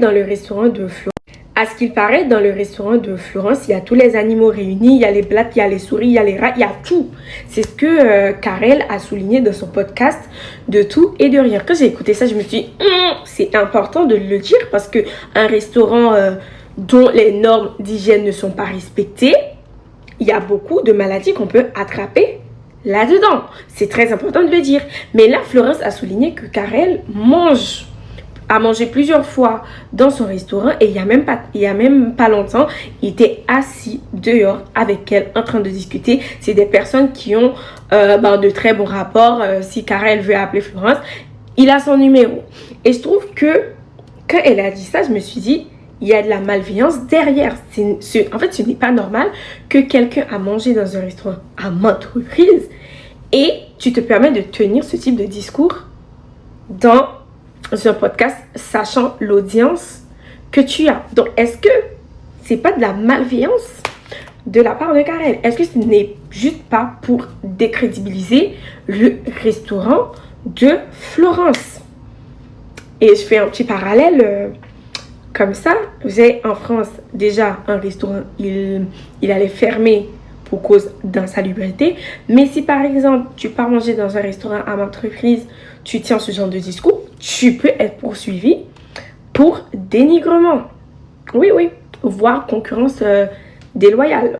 Dans le restaurant de Florence, à ce qu'il paraît, dans le restaurant de Florence, il y a tous les animaux réunis, il y a les blattes, il y a les souris, il y a les rats, il y a tout. C'est ce que Karel a souligné dans son podcast de tout et de rien. Quand j'ai écouté ça, je me suis dit, c'est important de le dire parce que un restaurant dont les normes d'hygiène ne sont pas respectées, il y a beaucoup de maladies qu'on peut attraper là-dedans. C'est très important de le dire. Mais là, Florence a souligné que Karel a mangé plusieurs fois dans son restaurant et il y a même pas longtemps, il était assis dehors avec elle en train de discuter. C'est des personnes qui ont de très bons rapports. Si Karel veut appeler Florence, il a son numéro. Et je trouve que quand elle a dit ça, je me suis dit, il y a de la malveillance derrière. En fait, ce n'est pas normal que quelqu'un a mangé dans un restaurant à maintes reprises et tu te permets de tenir ce type de discours dans un podcast, sachant l'audience que tu as. Donc, est-ce que c'est pas de la malveillance de la part de Karel? Est-ce que ce n'est juste pas pour décrédibiliser le restaurant de Florence? Et je fais un petit parallèle comme ça. Vous avez en France déjà un restaurant, il allait fermer pour cause d'insalubrité. Mais si par exemple, tu pars manger dans un restaurant à ma entreprise, tu tiens ce genre de discours, tu peux être poursuivi pour dénigrement. Oui, voire concurrence déloyale.